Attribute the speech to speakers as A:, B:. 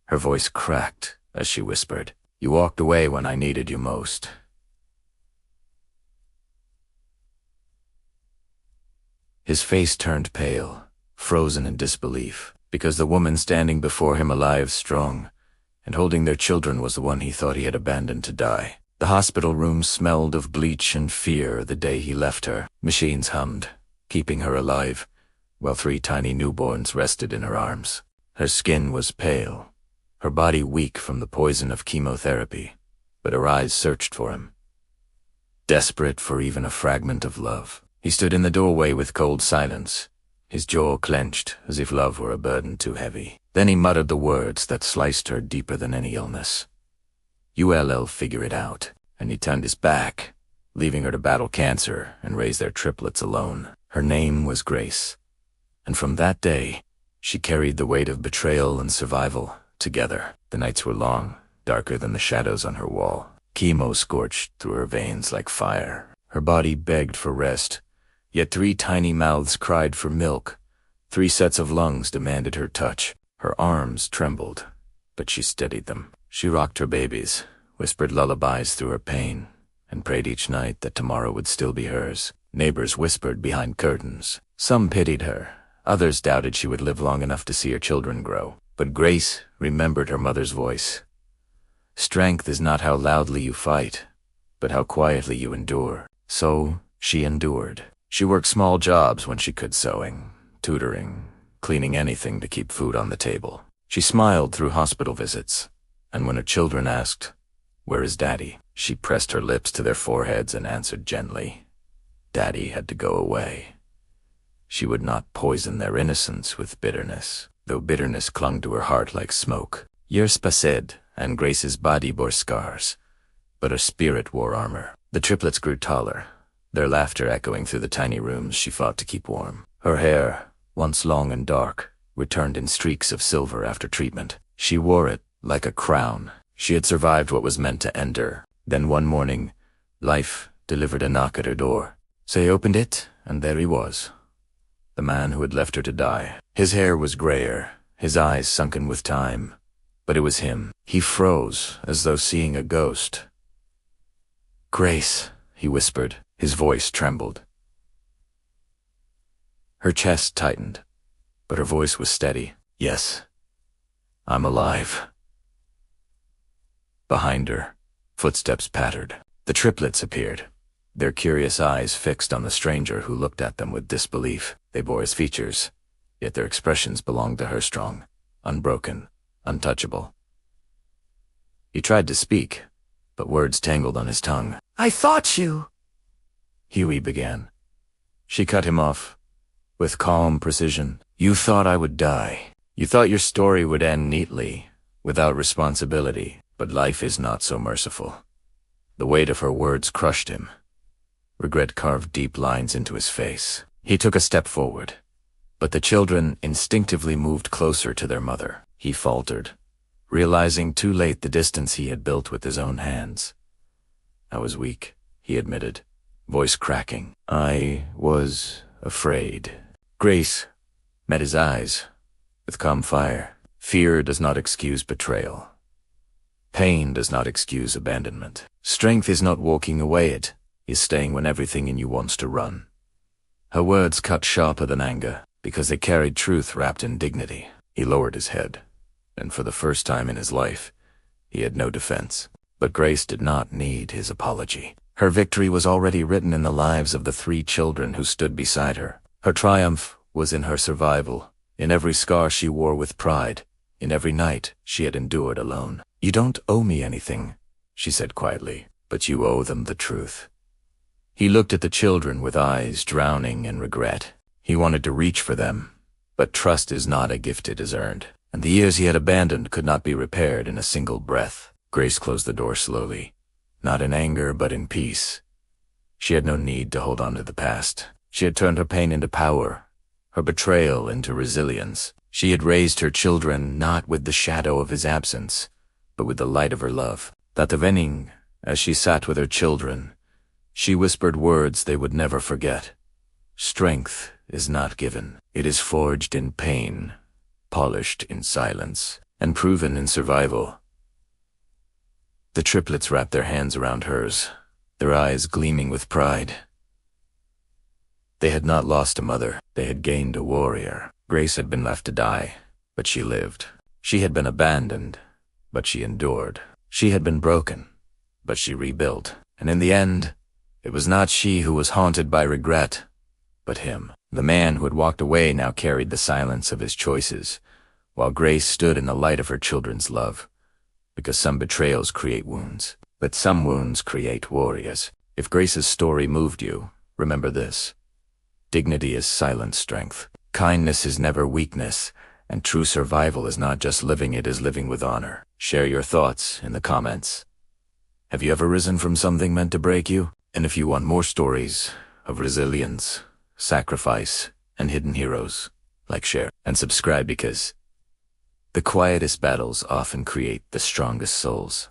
A: Her voice cracked as she whispered, "You walked away when I needed you most." His face turned pale, frozen in disbelief, because the woman standing before him alive, strong, and holding their children was the one he thought he had abandoned to die. The hospital room smelled of bleach and fear the day he left her. Machines hummed, keeping her alive, while 3 tiny newborns rested in her arms. Her skin was pale, her body weak from the poison of chemotherapy, but her eyes searched for him, desperate for even a fragment of love. He stood in the doorway with cold silence, his jaw clenched as if love were a burden too heavy. Then he muttered the words that sliced her deeper than any illness. "You'll figure it out." And he turned his back, leaving her to battle cancer and raise their triplets alone. Her name was Grace, and from that day, she carried the weight of betrayal and survival together. The nights were long, darker than the shadows on her wall. Chemo scorched through her veins like fire. Her body begged for rest, yet 3 tiny mouths cried for milk. 3 sets of lungs demanded her touch. Her arms trembled, but she steadied them. She rocked her babies, whispered lullabies through her pain, and prayed each night that tomorrow would still be hers. Neighbors whispered behind curtains. Some pitied her. Others doubted she would live long enough to see her children grow. But Grace remembered her mother's voice. "Strength is not how loudly you fight, but how quietly you endure." So she endured. She worked small jobs when she could, sewing, tutoring, cleaning, anything to keep food on the table. She smiled through hospital visits, and when her children asked, "Where is Daddy?" she pressed her lips to their foreheads and answered gently, "Daddy had to go away." She would not poison their innocence with bitterness, though bitterness clung to her heart like smoke. Years passed, and Grace's body bore scars, but her spirit wore armor. The triplets grew taller, their laughter echoing through the tiny rooms she fought to keep warm. Her hair, once long and dark, returned in streaks of silver after treatment. She wore it like a crown. She had survived what was meant to end her. Then one morning, life delivered a knock at her door. She opened it, and there he was, the man who had left her to die. His hair was grayer, his eyes sunken with time, but it was him. He froze, as though seeing a ghost. "Grace," he whispered. His voice trembled. Her chest tightened, but her voice was steady. "Yes, I'm alive." Behind her, footsteps pattered. The triplets appeared, their curious eyes fixed on the stranger who looked at them with disbelief. They bore his features, yet their expressions belonged to her, strong, unbroken, untouchable. He tried to speak, but words tangled on his tongue. "I thought you—" Huey began. She cut him off, with calm precision. "You thought I would die. You thought your story would end neatly, without responsibility, but life is not so merciful." The weight of her words crushed him. Regret carved deep lines into his face. He took a step forward, but the children instinctively moved closer to their mother. He faltered, realizing too late the distance he had built with his own hands. "I was weak," he admitted, voice cracking. "I was afraid." Grace met his eyes with calm fire. Fear does not excuse betrayal. Pain does not excuse abandonment. Strength is not walking away, it is staying when everything in you wants to run. Her words cut sharper than anger, because they carried truth wrapped in dignity. He lowered his head, and for the first time in his life, he had no defense. But Grace did not need his apology. Her victory was already written in the lives of the 3 children who stood beside her. Her triumph was in her survival, in every scar she wore with pride, in every night she had endured alone. "You don't owe me anything," she said quietly, "but you owe them the truth." He looked at the children with eyes drowning in regret. He wanted to reach for them, but trust is not a gift it is earned, and the years he had abandoned could not be repaired in a single breath. Grace closed the door slowly, not in anger but in peace. She had no need to hold on to the past. She had turned her pain into power, her betrayal into resilience. She had raised her children not with the shadow of his absence, but with the light of her love. That evening, as she sat with her children, she whispered words they would never forget. "Strength is not given. It is forged in pain, polished in silence." and proven in survival. The triplets wrapped their hands around hers, their eyes gleaming with pride. They had not lost a mother, they had gained a warrior. Grace had been left to die, but she lived. She had been abandoned, but she endured. She had been broken, but she rebuilt. And in the end, it was not she who was haunted by regret, but him. The man who had walked away now carried the silence of his choices, while Grace stood in the light of her children's love. Because some betrayals create wounds, but some wounds create warriors. If Grace's story moved you, remember this. Dignity is silent strength. Kindness is never weakness, and true survival is not just living, it is living with honor. Share your thoughts in the comments. Have you ever risen from something meant to break you? And if you want more stories of resilience, sacrifice, and hidden heroes, like, share, and subscribe, because the quietest battles often create the strongest souls.